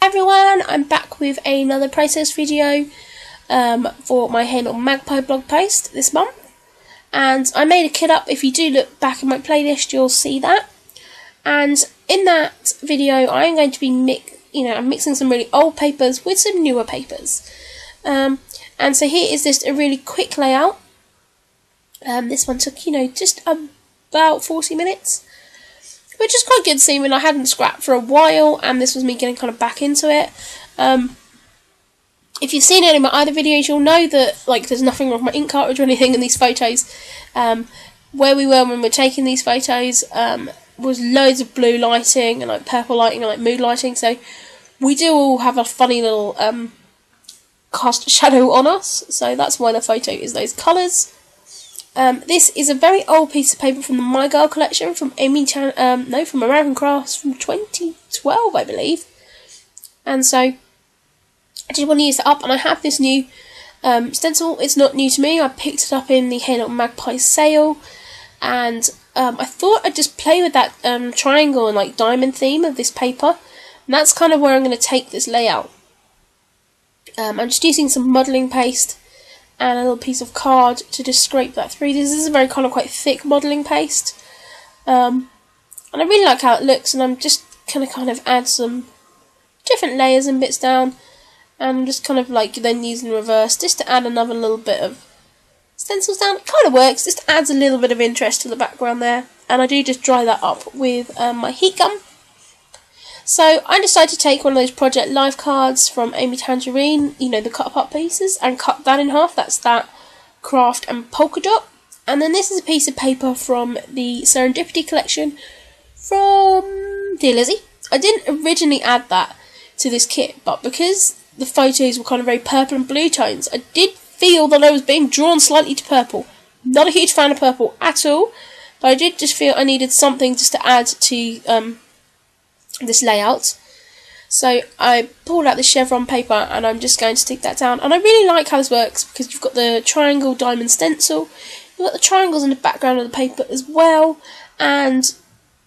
everyone, I'm back with another process video for my Hey Little Magpie blog post this month, and I made a kit up. If you do look back in my playlist, you'll see that. And in that video, I'm going to be I'm mixing some really old papers with some newer papers. And so here is just a really quick layout. This one took just about 40 minutes. Which is quite good seeing I hadn't scrapped for a while, and this was me getting kind of back into it. If you've seen any of my other videos, you'll know that there's nothing wrong with my ink cartridge or anything in these photos. Where we were when we were taking these photos was loads of blue lighting and purple lighting and mood lighting, so we do all have a funny little cast shadow on us, so that's why the photo is those colours. This is a very old piece of paper from the My Girl collection from from American Crafts from 2012, I believe. And so I did want to use that up, and I have this new stencil. It's not new to me. I picked it up in the Hey Little Magpie sale, and I thought I'd just play with that triangle and diamond theme of this paper, and that's kind of where I'm going to take this layout. I'm just using some modelling paste and a little piece of card to just scrape that through. This is a very quite thick modelling paste, and I really like how it looks, and I'm just kind of add some different layers and bits down, and I'm just then using reverse just to add another little bit of stencils down. It kind of works, just adds a little bit of interest to the background there, and I do just dry that up with my heat gun. So I decided to take one of those Project Life cards from Amy Tangerine, the cut apart pieces, and cut that in half. That's that craft and polka dot. And then this is a piece of paper from the Serendipity collection from Dear Lizzie. I didn't originally add that to this kit, but because the photos were very purple and blue tones, I did feel that I was being drawn slightly to purple. Not a huge fan of purple at all, but I did just feel I needed something just to add to this layout. So I pulled out the chevron paper, and I'm just going to stick that down. And I really like how this works because you've got the triangle diamond stencil, you've got the triangles in the background of the paper as well, and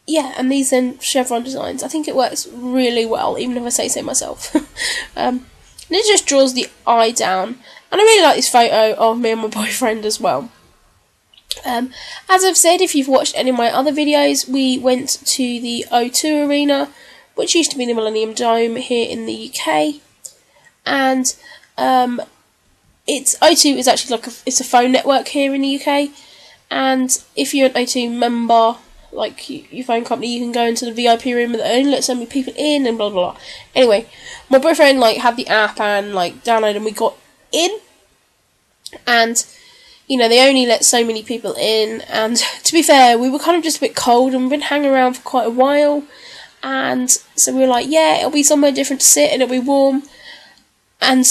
yeah, and these then chevron designs. I think it works really well, even if I say so myself. And it just draws the eye down, and I really like this photo of me and my boyfriend as well. As I've said, if you've watched any of my other videos, we went to the O2 Arena, which used to be the Millennium Dome here in the UK, and O2 is actually it's a phone network here in the UK, and if you're an O2 member, your phone company, you can go into the VIP room that only lets so many people in and blah blah blah. Anyway, my boyfriend had the app and downloaded, and we got in, and they only let so many people in, and to be fair, we were just a bit cold, and we've been hanging around for quite a while, and so we were yeah, it'll be somewhere different to sit, and it'll be warm, and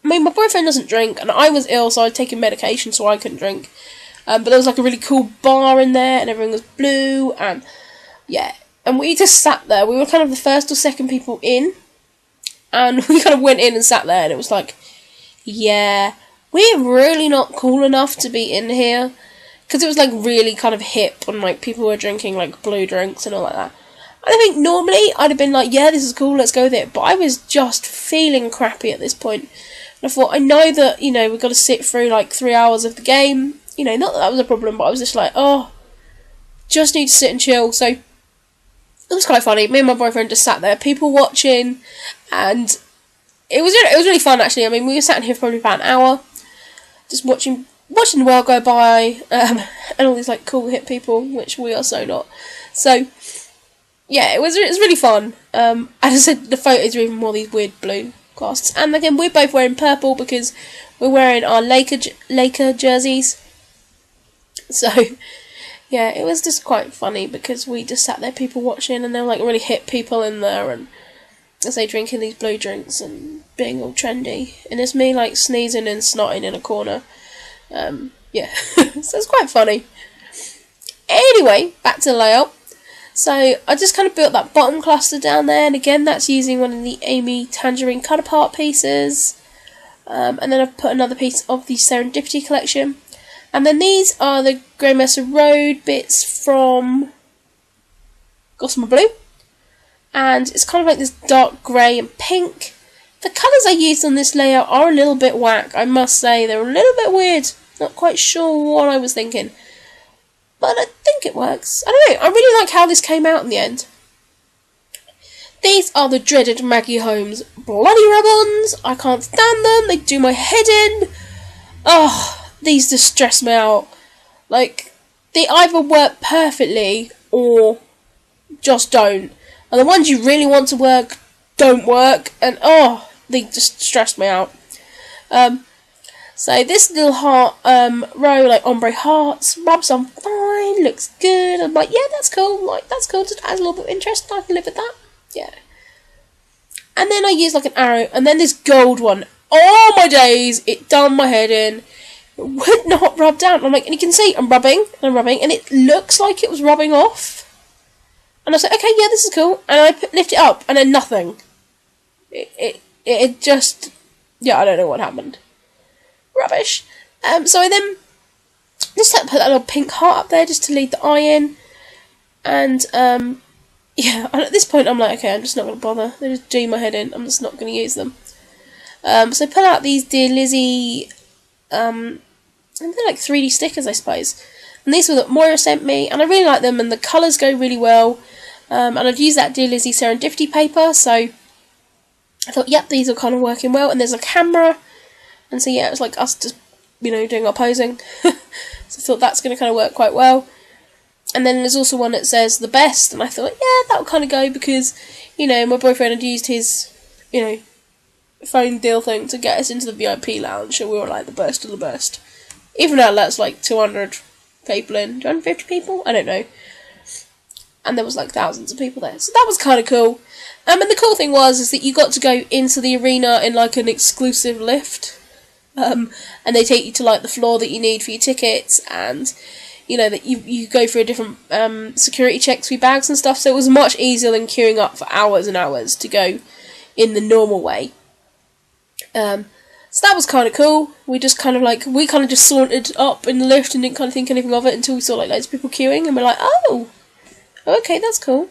my boyfriend doesn't drink, and I was ill, so I'd taken medication, so I couldn't drink, but there was a really cool bar in there, and everything was blue, and yeah, and we just sat there. We were the first or second people in, and we went in and sat there, and it was yeah, we're really not cool enough to be in here, because it was really hip, and people were drinking blue drinks and all that. And I think normally I'd have been yeah, this is cool, let's go with it, but I was just feeling crappy at this point. And I thought, I know that we've got to sit through 3 hours of the game, not that that was a problem, but I was just oh, just need to sit and chill. So it was quite funny. Me and my boyfriend just sat there, people watching, and it was really fun actually. I mean, we were sat in here for probably about an hour, just watching the world go by, and all these cool hip people, which we are so not. So yeah, it was really fun. As I said, the photos are even more these weird blue casts, and again we're both wearing purple because we're wearing our Laker jerseys. So yeah, it was just quite funny because we just sat there, people watching, and there were really hip people in there, and as they drinking these blue drinks and being all trendy, and it's me sneezing and snotting in a corner. Yeah, so it's quite funny. Anyway, back to the layout. So I just built that bottom cluster down there, and again that's using one of the Amy Tangerine cut apart pieces, and then I've put another piece of the Serendipity collection, and then these are the Grey Mesa Road bits from Gossamer Blue. and it's kind of like this dark grey and pink. The colours I used on this layout are a little bit whack, I must say. They're a little bit weird. Not quite sure what I was thinking. But I think it works. I don't know, I really like how this came out in the end. These are the dreaded Maggie Holmes bloody rub-ons. I can't stand them. They do my head in. Oh, these just stress me out. Like, they either work perfectly or just don't. And the ones you really want to work don't work. And oh, they just stress me out. So this little heart row, like ombre hearts, rubs on fine, looks good. I'm like, yeah, that's cool. Like, that's cool. Just adds a little bit of interest. I can live with that. Yeah. And then I use like an arrow, and then this gold one. Oh my days! It done my head in. It would not rub down. I'm like, and you can see I'm rubbing, and it looks like it was rubbing off. And I was like, okay, yeah, this is cool. And I lift it up, and then nothing. It just, yeah, I don't know what happened. Rubbish. So I then just put that little pink heart up there just to lead the eye in, and yeah, and at this point I'm like, okay, I'm just not going to bother. They just do my head in. I'm just not going to use them. So I pull out these Dear Lizzie, and they're like 3D stickers, I suppose. And these were that Moira sent me, and I really like them, and the colours go really well. And I've used that Dear Lizzie Serendipity paper, so I thought, yep, these are kind of working well. And there's a camera, and so yeah, it was like us just, doing our posing. So I thought that's going to kind of work quite well. And then there's also one that says the best, and I thought, yeah, that'll kind of go because, my boyfriend had used his, phone deal thing to get us into the VIP lounge, so we were like the best of the best. Even though that's like 200 people in, 250 people? I don't know. And there was like thousands of people there, so that was kind of cool. And the cool thing is that you got to go into the arena in like an exclusive lift. And they take you to like the floor that you need for your tickets, and that you go through a different security checks for your bags and stuff, so it was much easier than queuing up for hours and hours to go in the normal way. So that was kind of cool. We just kind of just sauntered up in the lift and didn't kind of think anything of it until we saw like loads of people queuing, and we're like, oh, okay, that's cool.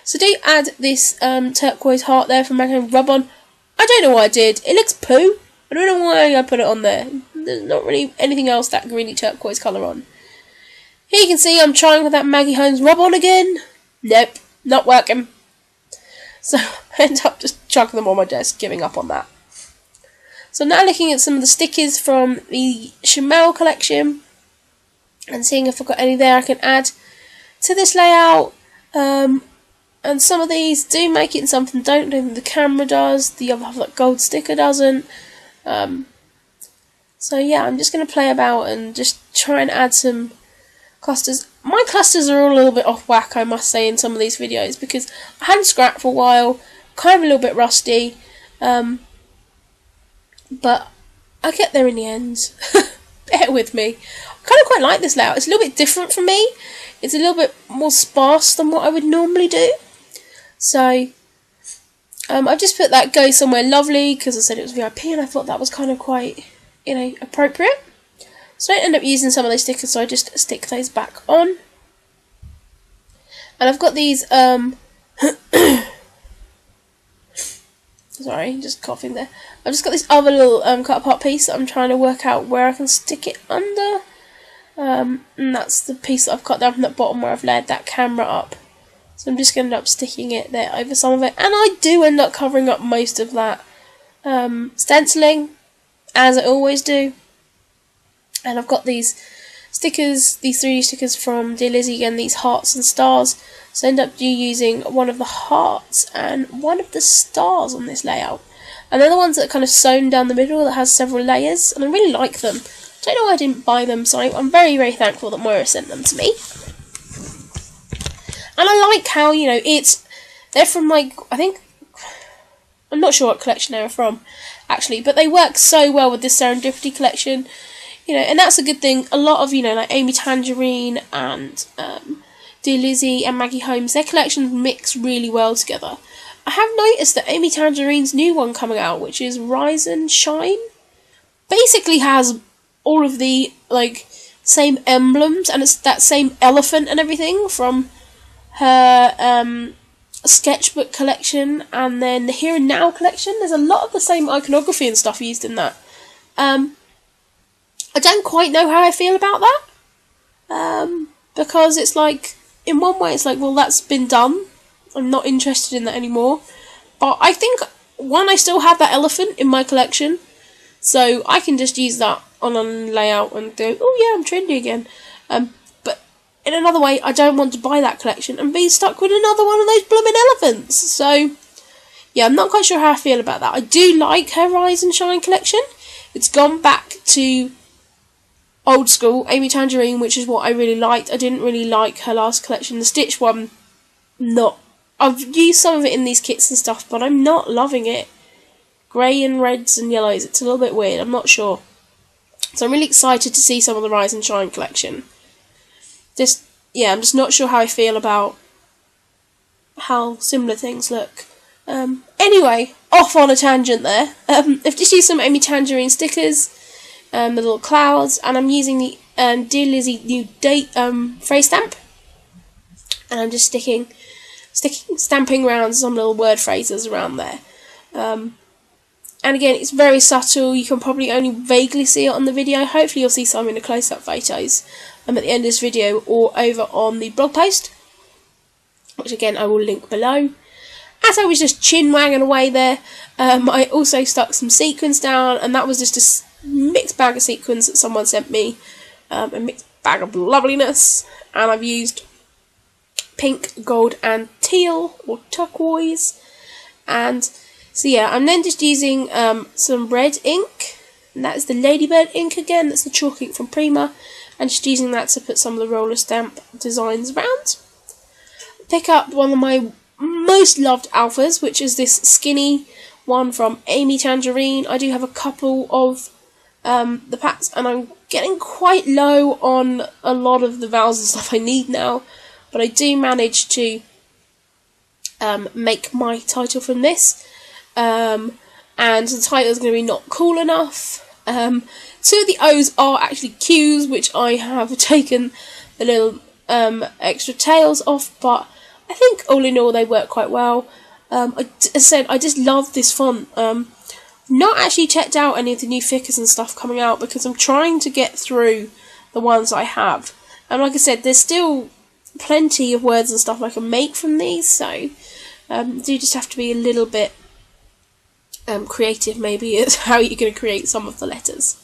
So do add this turquoise heart there from Maggie Holmes rub-on. I don't know why I did. It looks poo. I don't know why I put it on there. There's not really anything else that greeny turquoise colour on. Here you can see I'm trying with that Maggie Holmes rub-on again. Nope, not working. So I end up just chucking them on my desk, giving up on that. So now looking at some of the stickers from the Chanel collection and seeing if I've got any there I can add to this layout. And some of these do make it and some of them don't. The camera does, the other half, like gold sticker, doesn't. So yeah, I'm just going to play about and just try and add some clusters. My clusters are all a little bit off whack, I must say, in some of these videos, because I hadn't scrapped for a while, kind of a little bit rusty, but I get there in the end. Bear with me. I kind of quite like this layout. It's a little bit different from me. It's a little bit more sparse than what I would normally do. So I've just put that Go Somewhere Lovely because I said it was VIP and I thought that was kind of quite, appropriate. So I don't end up using some of those stickers, so I just stick those back on. And I've got these, sorry, just coughing there. I've just got this other little cut apart piece that I'm trying to work out where I can stick it under. And that's the piece that I've cut down from that bottom where I've laid that camera up. So I'm just going to end up sticking it there over some of it. And I do end up covering up most of that stenciling, as I always do. And I've got these stickers, these 3D stickers from Dear Lizzie, again, these hearts and stars. So I end up using one of the hearts and one of the stars on this layout. And they're the ones that are kind of sewn down the middle that has several layers. And I really like them. Don't know why I didn't buy them, so I'm very, very thankful that Moira sent them to me. And I like how, they're from like, I'm not sure what collection they were from, actually, but they work so well with this Serendipity collection, and that's a good thing. A lot of, like Amy Tangerine and Dear Lizzie and Maggie Holmes, their collections mix really well together. I have noticed that Amy Tangerine's new one coming out, which is Rise and Shine, basically has all of the, same emblems, and it's that same elephant and everything from her sketchbook collection, and then the Here and Now collection. There's a lot of the same iconography and stuff used in that. I don't quite know how I feel about that, because it's like, in one way it's like, well, that's been done, I'm not interested in that anymore. But I think, one, I still have that elephant in my collection, so I can just use that on a layout and go, oh yeah, I'm trendy again. But in another way, I don't want to buy that collection and be stuck with another one of those blooming elephants. So yeah, I'm not quite sure how I feel about that. I do like her Rise and Shine collection. It's gone back to old school Amy Tangerine, which is what I really liked. I didn't really like her last collection, the Stitch one. I've used some of it in these kits and stuff, but I'm not loving it. Grey and reds and yellows, it's a little bit weird, I'm not sure. So I'm really excited to see some of the Rise and Shine collection. I'm just not sure how I feel about how similar things look. Anyway, off on a tangent there. I've just used some Amy Tangerine stickers, the little clouds, and I'm using the Dear Lizzie new date phrase stamp, and I'm just stamping around some little word phrases around there. And again, it's very subtle. You can probably only vaguely see it on the video. Hopefully you'll see some in the close-up photos at the end of this video or over on the blog post, which again I will link below. As I was just chin-wagging away there, I also stuck some sequins down, and that was just a mixed bag of sequins that someone sent me, a mixed bag of loveliness, and I've used pink, gold and teal, or turquoise, and so yeah, I'm then just using some red ink, and that's the Ladybird ink again, that's the chalk ink from Prima, and just using that to put some of the roller stamp designs around. Pick up one of my most loved alphas, which is this skinny one from Amy Tangerine. I do have a couple of the packs, and I'm getting quite low on a lot of the vowels and stuff I need now, but I do manage to make my title from this. And the title is going to be Not Cool Enough. Two of the O's are actually Q's, which I have taken the little extra tails off, but I think all in all they work quite well. As I said, I just love this font. Not actually checked out any of the new thickers and stuff coming out because I'm trying to get through the ones I have. And like I said, there's still plenty of words and stuff I can make from these, so do just have to be a little bit creative maybe as how you're going to create some of the letters.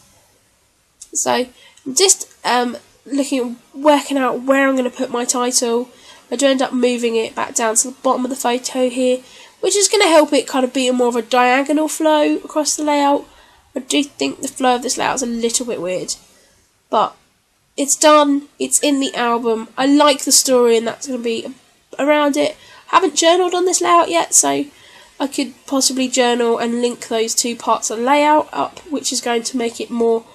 So I'm just working out where I'm going to put my title. I do end up moving it back down to the bottom of the photo here, which is going to help it kind of be more of a diagonal flow across the layout. I do think the flow of this layout is a little bit weird, but it's done, it's in the album, I like the story and that's going to be around it. I haven't journaled on this layout yet, so I could possibly journal and link those two parts of the layout up, which is going to make it more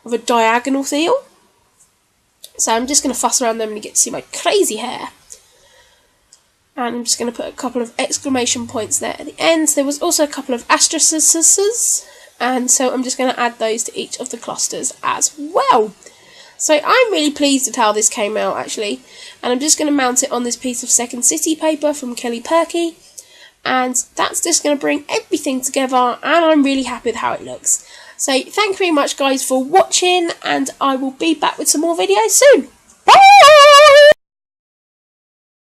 of a diagonal feel. So I'm just going to fuss around them and get to see my crazy hair. And I'm just going to put a couple of exclamation points there at the end. There was also a couple of asterisks, and so I'm just going to add those to each of the clusters as well. So I'm really pleased with how this came out actually, and I'm just going to mount it on this piece of Second City paper from Kelly Perky, and that's just going to bring everything together, and I'm really happy with how it looks. So thank you very much guys for watching, and I will be back with some more videos soon.